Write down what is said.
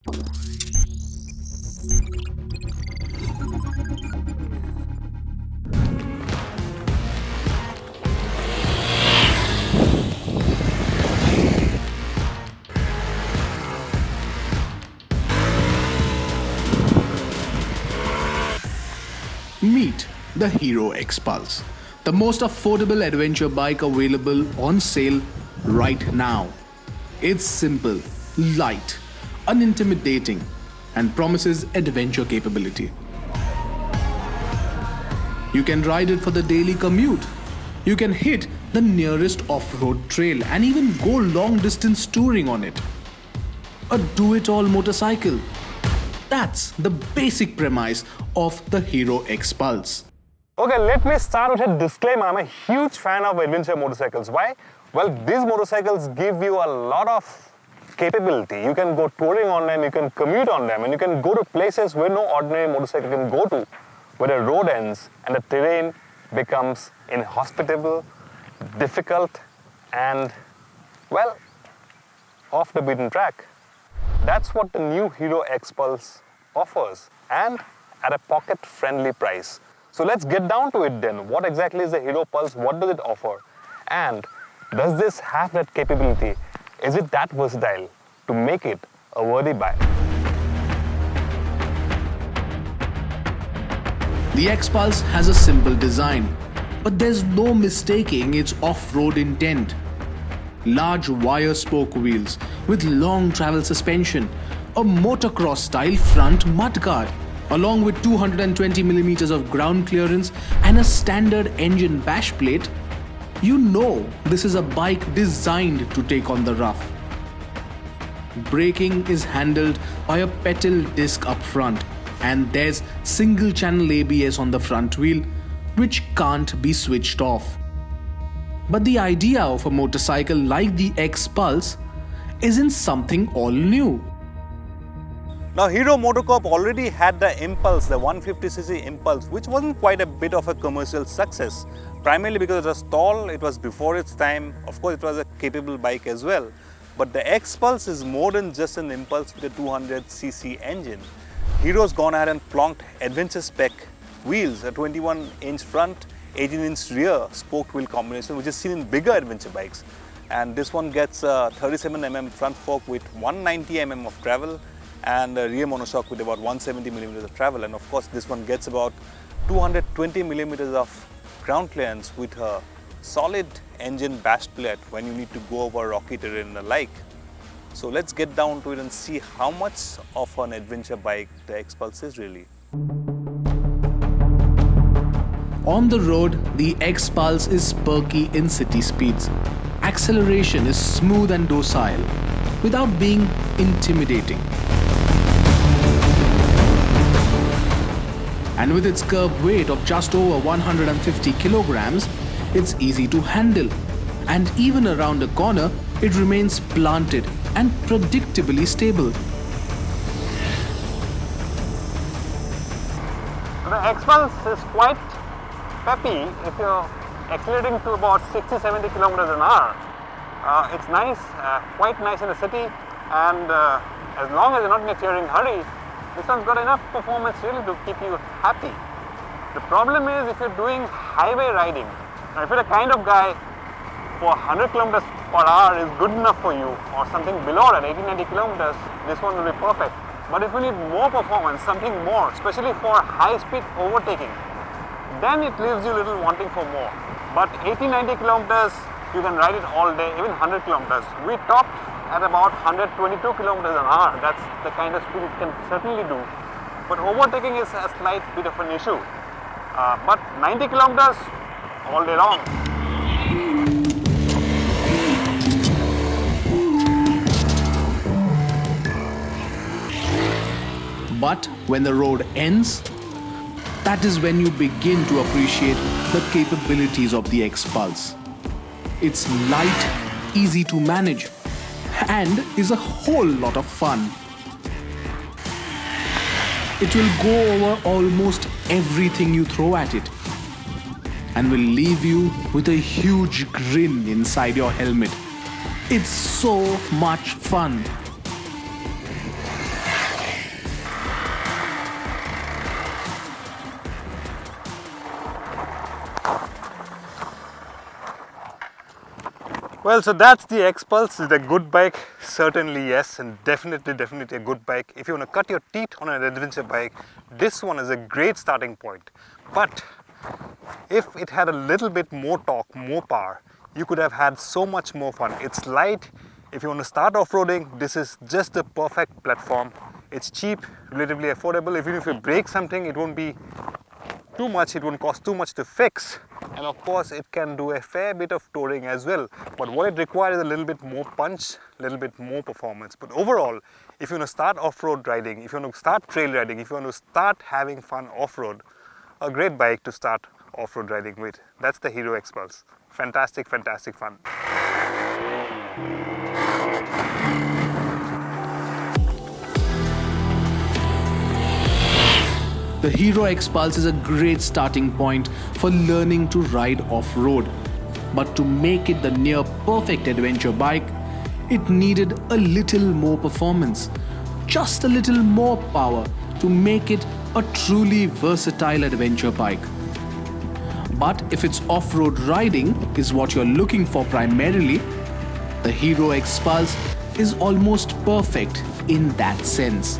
Meet the Hero XPulse, the most affordable adventure bike available on sale right now. It's simple, light, unintimidating, and promises adventure capability. You can ride it for the daily commute. You can hit the nearest off-road trail and even go long-distance touring on it. A do-it-all motorcycle. That's the basic premise of the Hero XPulse. Okay, let me start with a disclaimer. I'm a huge fan of adventure motorcycles. Why? Well, these motorcycles give you a lot of capability. You can go touring on them, you can commute on them, and you can go to places where no ordinary motorcycle can go to, where the road ends and the terrain becomes inhospitable, difficult, and, well, off the beaten track. That's what the new Hero XPulse offers, and at a pocket-friendly price. So let's get down to it then. What exactly is the Hero Pulse? What does it offer? And does this have that capability? Is it that versatile to make it a worthy buy? The XPulse has a simple design, but there's no mistaking its off-road intent. Large wire spoke wheels with long travel suspension, a motocross-style front mudguard, along with 220mm of ground clearance and a standard engine bash plate. You know this is a bike designed to take on the rough. Braking is handled by a pedal disc up front, and there's single-channel ABS on the front wheel, which can't be switched off. But the idea of a motorcycle like the XPulse isn't something all new. Now, Hero MotoCorp already had the Impulse, the 150cc Impulse, which wasn't quite a bit of a commercial success. Primarily because it was tall, it was before its time, of course it was a capable bike as well. But the XPulse is more than just an Impulse with a 200cc engine. Hero's gone ahead and plonked adventure spec wheels, a 21-inch front, 18-inch rear spoked wheel combination, which is seen in bigger adventure bikes. And this one gets a 37mm front fork with 190mm of travel and a rear monoshock with about 170mm of travel. And of course, this one gets about 220mm of ground clearance with a solid engine bash plate when you need to go over rocky terrain and the like. So let's get down to it and see how much of an adventure bike the XPulse is really. On the road, the XPulse is perky in city speeds. Acceleration is smooth and docile, without being intimidating. And with its curb weight of just over 150 kilograms, it's easy to handle. And even around a corner, it remains planted and predictably stable. The XPulse is quite peppy if you're accelerating to about 60-70 kilometers an hour. It's nice, quite nice in the city, and as long as you're not in a tearing hurry, this one's got enough performance really to keep you happy. The problem is if you're doing highway riding. Now if you're the kind of guy for 100 kilometers per hour is good enough for you, or something below that, 80-90 kilometers, this one will be perfect. But if you need more performance, something more, especially for high-speed overtaking, then it leaves you a little wanting for more. But 80-90 kilometers, you can ride it all day, even 100 kilometers. We topped at about 122 kilometers an hour. That's the kind of speed it can certainly do. But overtaking is a slight bit of an issue. But 90 kilometers all day long. But when the road ends, that is when you begin to appreciate the capabilities of the XPulse. It's light, easy to manage, and is a whole lot of fun. It will go over almost everything you throw at it, and will leave you with a huge grin inside your helmet. It's so much fun. Well, so that's the XPulse. It's a good bike, certainly yes, and definitely a good bike. If you want to cut your teeth on an adventure bike, this one is a great starting point. But if it had a little bit more torque, more power, you could have had so much more fun. It's light. If you want to start off-roading, this is just the perfect platform. It's cheap, relatively affordable. Even if you break something, it won't be too much, it won't cost too much to fix. And of course, it can do a fair bit of touring as well. But what it requires is a little bit more punch, a little bit more performance. But overall, if you want to start off-road riding, if you want to start trail riding, if you want to start having fun off-road, a great bike to start off-road riding with. That's the Hero XPulse. Fantastic fun. The Hero XPulse is a great starting point for learning to ride off-road. But to make it the near perfect adventure bike, it needed a little more performance, just a little more power to make it a truly versatile adventure bike. But if it's off-road riding is what you're looking for primarily, the Hero XPulse is almost perfect in that sense.